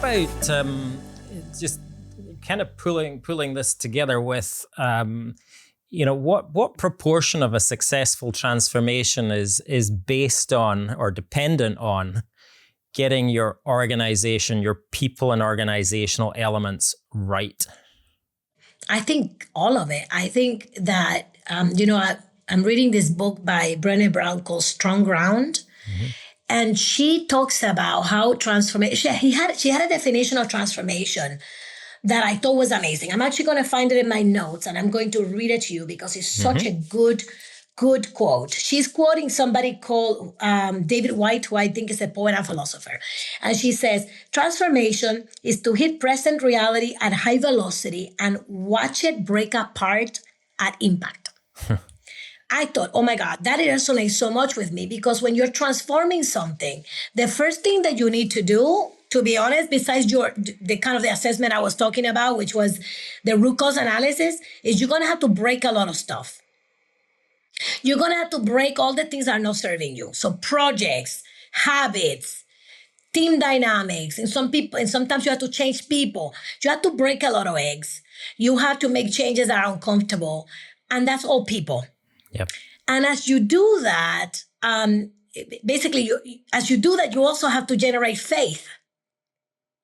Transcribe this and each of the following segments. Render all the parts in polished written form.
about just kind of pulling this together with, what proportion of a successful transformation is based on or dependent on getting your organization, your people and organizational elements right? I think all of it. I think that, I'm reading this book by Brené Brown called Strong Ground. Mm-hmm. And she talks about how transformation, she had a definition of transformation that I thought was amazing. I'm actually going to find it in my notes and I'm going to read it to you because it's such a good quote. She's quoting somebody called David Whyte, who I think is a poet and philosopher. And she says, transformation is to hit present reality at high velocity and watch it break apart at impact. I thought, oh my God, that resonates so much with me because when you're transforming something, the first thing that you need to do, to be honest, besides the kind of the assessment I was talking about, which was the root cause analysis, is you're going to have to break a lot of stuff. You're going to have to break all the things that are not serving you. So projects, habits, team dynamics, and sometimes you have to change people. You have to break a lot of eggs. You have to make changes that are uncomfortable. And that's all people. Yep. And as you do that, you also have to generate faith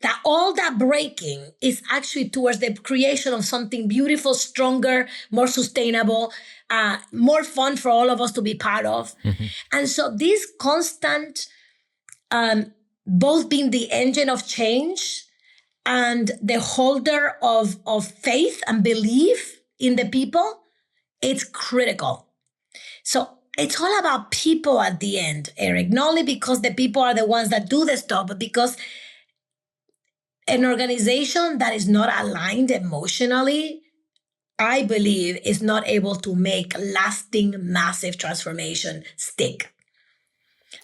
that all that breaking is actually towards the creation of something beautiful, stronger, more sustainable, more fun for all of us to be part of. Mm-hmm. And so this constant, both being the engine of change and the holder of faith and belief in the people, it's critical. So it's all about people at the end, Eric, not only because the people are the ones that do the stuff, but because an organization that is not aligned emotionally, I believe, is not able to make lasting, massive transformation stick.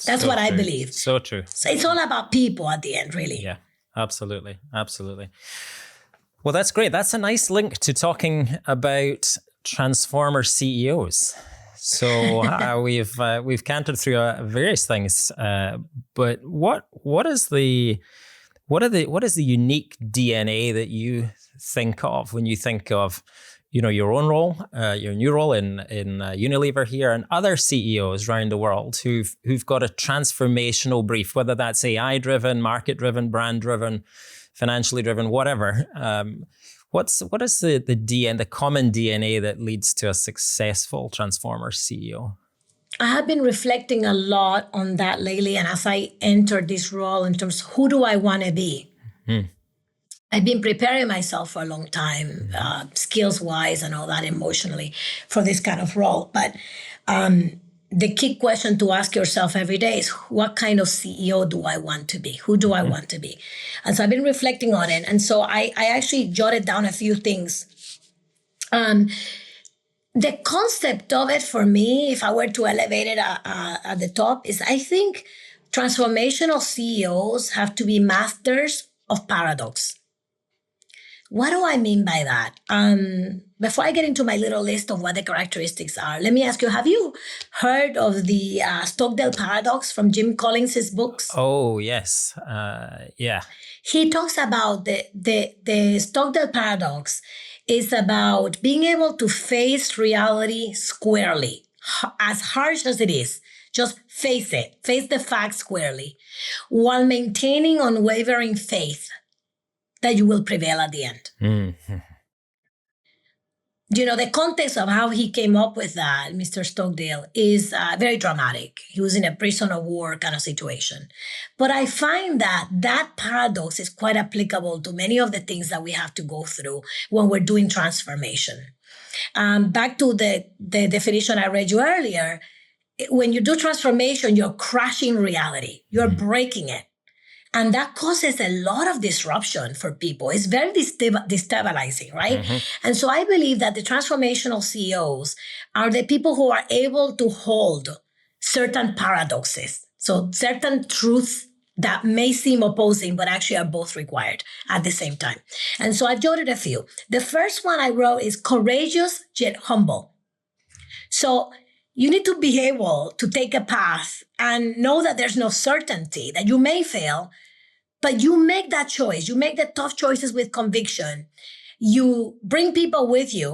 That's so what true. I believe. So true. So it's all about people at the end, really. Yeah, absolutely. Absolutely. Well, that's great. That's a nice link to talking about transformer CEOs. So we've cantered through various things, but what is the unique DNA that you think of when you think of your own role, your new role in Unilever here, and other CEOs around the world who've got a transformational brief, whether that's AI driven, market driven, brand driven, financially driven, whatever. What is the common DNA that leads to a successful transformer CEO? I have been reflecting a lot on that lately. And as I entered this role in terms of who do I want to be? Mm. I've been preparing myself for a long time, skills-wise and all that, emotionally, for this kind of role. But the key question to ask yourself every day is, what kind of CEO do I want to be? Who do I want to be? And so I've been reflecting on it. And so I actually jotted down a few things. The concept of it for me, if I were to elevate it at the top, is I think transformational CEOs have to be masters of paradox. What do I mean by that? Before I get into my little list of what the characteristics are, let me ask you, have you heard of the Stockdale paradox from Jim Collins' books? Oh, yes. Yeah. He talks about the Stockdale paradox is about being able to face reality squarely, as harsh as it is. Just face it, face the facts squarely, while maintaining unwavering faith that you will prevail at the end. Mm-hmm. The context of how he came up with that, Mr. Stockdale, is very dramatic. He was in a prisoner of war kind of situation. But I find that paradox is quite applicable to many of the things that we have to go through when we're doing transformation. Back to the definition I read you earlier, when you do transformation, you're crashing reality. You're breaking it. And that causes a lot of disruption for people. It's very destabilizing, right? Mm-hmm. And so I believe that the transformational CEOs are the people who are able to hold certain paradoxes. So certain truths that may seem opposing, but actually are both required at the same time. And so I've jotted a few. The first one I wrote is courageous yet humble. So you need to be able to take a path and know that there's no certainty, that you may fail, But you make that choice. You make the tough choices with conviction. You bring people with you,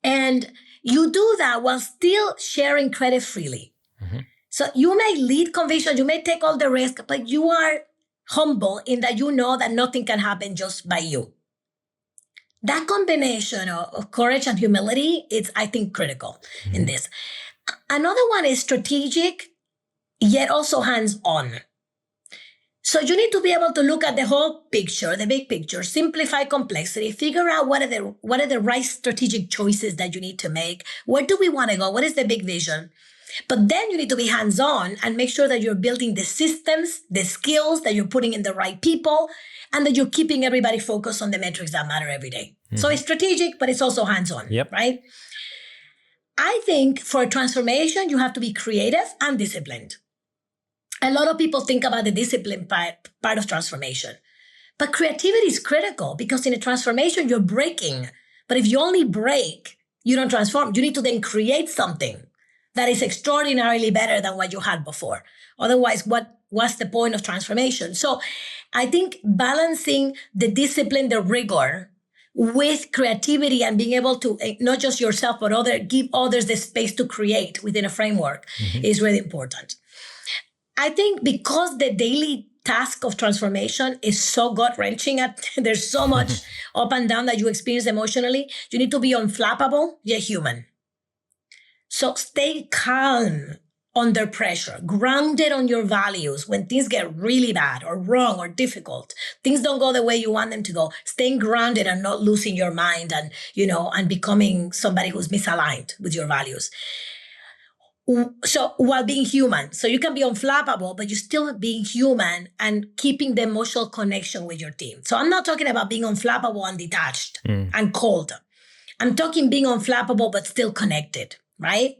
and you do that while still sharing credit freely. Mm-hmm. So you may lead conviction, you may take all the risk, but you are humble in that you know that nothing can happen just by you. That combination of courage and humility is, I think, critical in this. Another one is strategic, yet also hands-on. So you need to be able to look at the whole picture, the big picture, simplify complexity, figure out what are the right strategic choices that you need to make. Where do we want to go? What is the big vision? But then you need to be hands-on and make sure that you're building the systems, the skills, that you're putting in the right people, and that you're keeping everybody focused on the metrics that matter every day. Mm-hmm. So it's strategic, but it's also hands-on, right? I think for a transformation, you have to be creative and disciplined. A lot of people think about the discipline part of transformation, but creativity is critical because in a transformation, you're breaking. But if you only break, you don't transform. You need to then create something that is extraordinarily better than what you had before. Otherwise, what's the point of transformation? So I think balancing the discipline, the rigor with creativity and being able to, not just yourself, but give others the space to create within a framework is really important. I think because the daily task of transformation is so gut-wrenching, there's so much up and down that you experience emotionally, you need to be unflappable, yet human. So stay calm under pressure, grounded on your values when things get really bad or wrong or difficult. Things don't go the way you want them to go. Staying grounded and not losing your mind and, and becoming somebody who's misaligned with your values. So while being human, so you can be unflappable, but you're still being human and keeping the emotional connection with your team. So I'm not talking about being unflappable and detached and cold. I'm talking being unflappable, but still connected, right?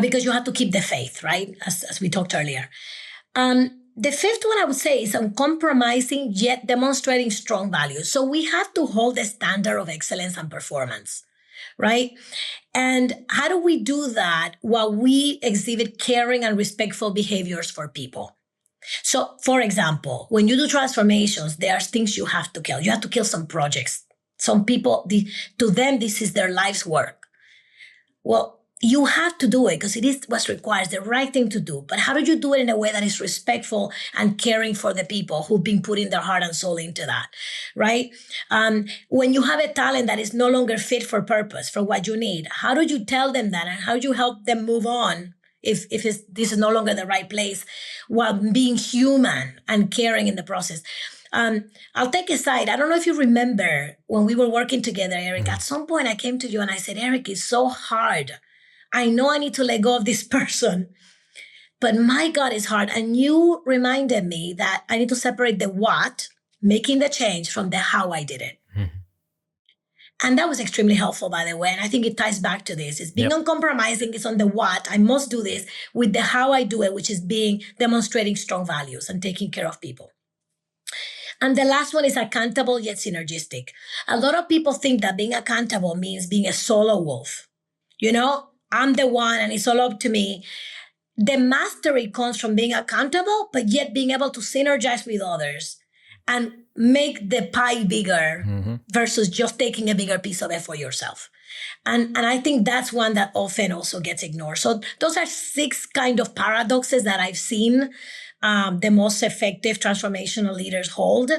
Because you have to keep the faith, right? As we talked earlier. The fifth one I would say is uncompromising yet demonstrating strong values. So we have to hold the standard of excellence and performance, right? And how do we do that while we exhibit caring and respectful behaviors for people? So, for example, when you do transformations, there are things you have to kill. You have to kill some projects. Some people, to them, this is their life's work. Well, you have to do it because it is what's required, the right thing to do. But how do you do it in a way that is respectful and caring for the people who've been putting their heart and soul into that, right? When you have a talent that is no longer fit for purpose, for what you need, how do you tell them that? And how do you help them move on if this is no longer the right place while being human and caring in the process? I'll take a side. I don't know if you remember when we were working together, Eric, at some point I came to you and I said, Eric, it's so hard. I know I need to let go of this person, but my God, it's hard. And you reminded me that I need to separate the what, making the change, from the how I did it. Mm-hmm. And that was extremely helpful, by the way. And I think it ties back to this. It's being uncompromising. It's on the what, I must do this, with the how I do it, which is demonstrating strong values and taking care of people. And the last one is accountable yet synergistic. A lot of people think that being accountable means being a solo wolf. I'm the one and it's all up to me. The mastery comes from being accountable, but yet being able to synergize with others and make the pie bigger versus just taking a bigger piece of it for yourself. And I think that's one that often also gets ignored. So those are 6 kind of paradoxes that I've seen the most effective transformational leaders hold.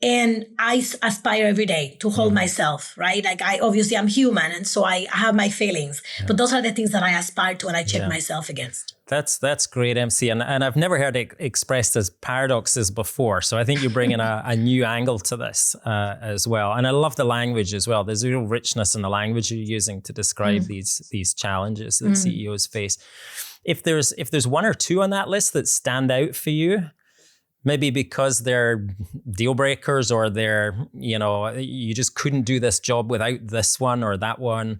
And I aspire every day to hold myself, right? Like I'm human. And so I have my feelings, but those are the things that I aspire to and I check myself against. That's great, MC. And I've never heard it expressed as paradoxes before. So I think you bring in a new angle to this as well. And I love the language as well. There's a real richness in the language you're using to describe these challenges that CEOs face. If there's one or two on that list that stand out for you, maybe because they're deal breakers or they're, you just couldn't do this job without this one or that one,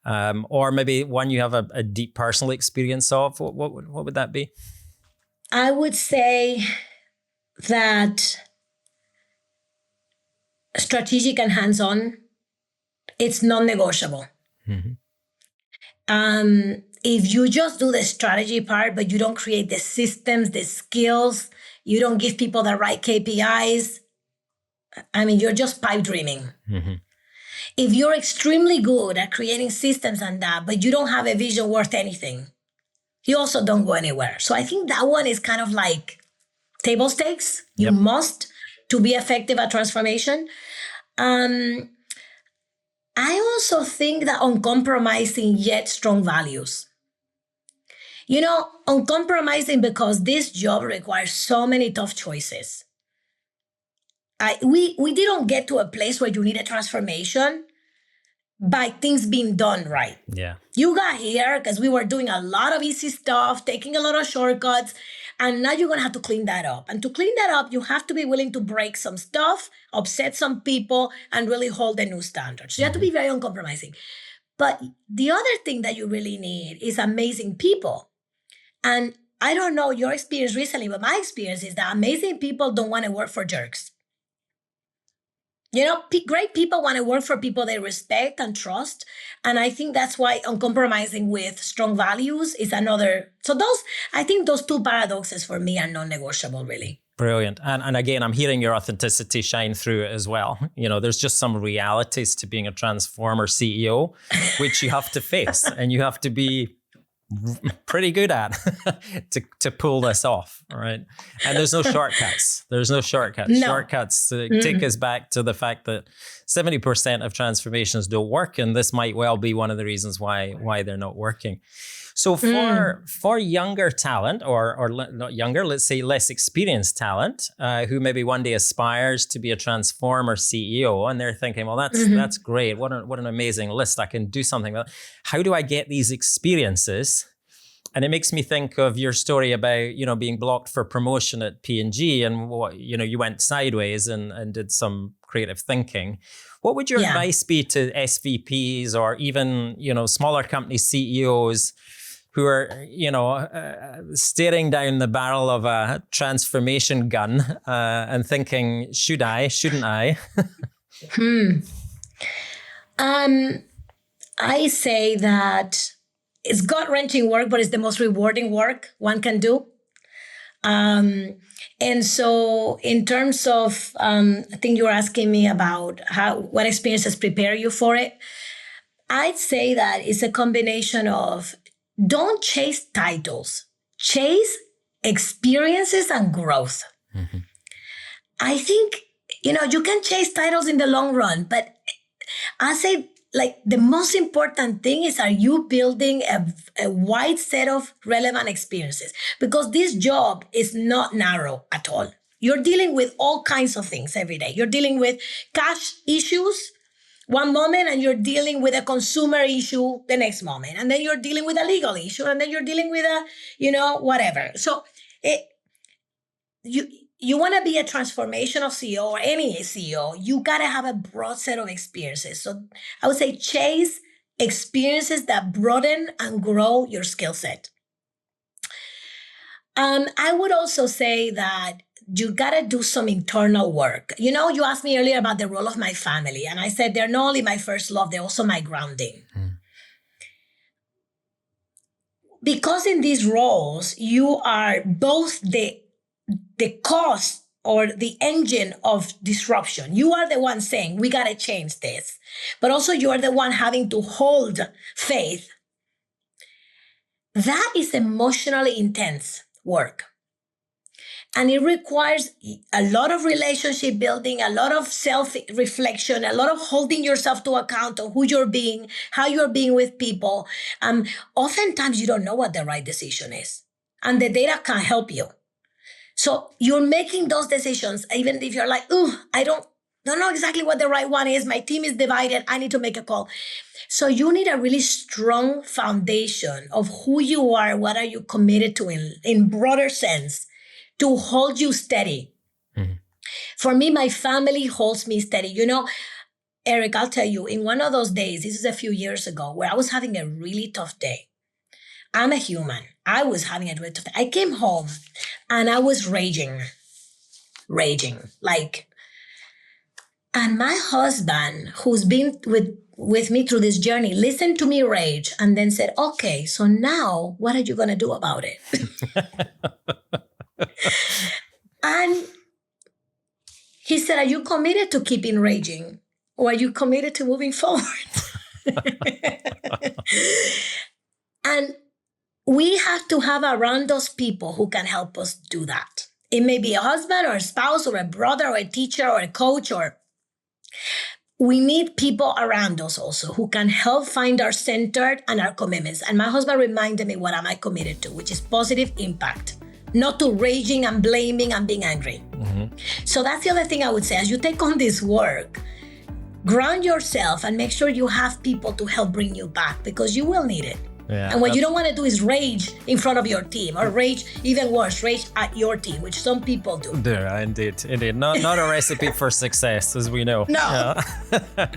or maybe one you have a deep personal experience of, what would that be? I would say that strategic and hands-on, it's non-negotiable. Mm-hmm. if you just do the strategy part, but you don't create the systems, the skills, you don't give people the right KPIs, I mean, you're just pipe dreaming. Mm-hmm. If you're extremely good at creating systems and that, but you don't have a vision worth anything, you also don't go anywhere. So I think that one is kind of like table stakes. You Yep. must to be effective at transformation. I also think that uncompromising yet strong values. Uncompromising because this job requires so many tough choices. We didn't get to a place where you need a transformation by things being done right. Yeah. You got here because we were doing a lot of easy stuff, taking a lot of shortcuts, and now you're going to have to clean that up. And to clean that up, you have to be willing to break some stuff, upset some people, and really hold the new standards. So you have to be very uncompromising. But the other thing that you really need is amazing people. And I don't know your experience recently, but my experience is that amazing people don't want to work for jerks. Great people want to work for people they respect and trust. And I think that's why uncompromising with strong values is another. So I think those two paradoxes for me are non-negotiable, really. Brilliant. And again, I'm hearing your authenticity shine through it as well. There's just some realities to being a transformer CEO, which you have to face and you have to be pretty good at to pull this off, right? And there's no shortcuts. No. Shortcuts take us back to the fact that 70% of transformations don't work, and this might well be one of the reasons why they're not working. So for younger talent, or not younger, let's say less experienced talent, who maybe one day aspires to be a transformer CEO, and they're thinking, well, that's great. What an amazing list. I can do something with that. How do I get these experiences? And it makes me think of your story about, being blocked for promotion at P&G and what, you went sideways and did some creative thinking. What would your advice be to SVPs or even, smaller company CEOs who are, staring down the barrel of a transformation gun and thinking, should I, shouldn't I? I say that it's gut-wrenching work, but it's the most rewarding work one can do. And so in terms of, I think you were asking me about what experiences prepare you for it. I'd say that it's a combination of don't chase titles, chase experiences and growth. Mm-hmm. I think, you can chase titles in the long run, but I say, the most important thing is, are you building a wide set of relevant experiences? Because this job is not narrow at all. You're dealing with all kinds of things every day. You're dealing with cash issues one moment, and you're dealing with a consumer issue the next moment. And then you're dealing with a legal issue, and then you're dealing with whatever. So you want to be a transformational CEO or any CEO, you got to have a broad set of experiences. So I would say chase experiences that broaden and grow your skill set. I would also say that you got to do some internal work. You asked me earlier about the role of my family, and I said they're not only my first love, they're also my grounding. Because in these roles, you are both the cause or the engine of disruption. You are the one saying, we got to change this. But also you are the one having to hold faith. That is emotionally intense work. And it requires a lot of relationship building, a lot of self-reflection, a lot of holding yourself to account of who you're being, how you're being with people. Oftentimes you don't know what the right decision is. And the data can help you. So you're making those decisions, even if you're like, I don't know exactly what the right one is. My team is divided. I need to make a call. So you need a really strong foundation of who you are. What are you committed to in broader sense to hold you steady? Mm-hmm. For me, my family holds me steady. Eric, I'll tell you, in one of those days, this is a few years ago, where I was having a really tough day. I'm a human. I was having a really tough day. I came home and I was raging. And my husband, who's been with with me through this journey, listened to me rage, and then said, okay, so now what are you going to do about it? And he said, are you committed to keeping raging, or are you committed to moving forward? And we have to have around those people who can help us do that. It may be a husband or a spouse or a brother or a teacher or a coach, or we need people around us also who can help find our center and our commitments. And my husband reminded me, what am I committed to, which is positive impact, not to raging and blaming and being angry. Mm-hmm. So that's the other thing I would say. As you take on this work, ground yourself and make sure you have people to help bring you back, because you will need it. Yeah, and what you don't want to do is rage in front of your team, or rage, even worse, rage at your team, which some people do. Yeah, indeed. Not a recipe for success, as we know. No. Yeah.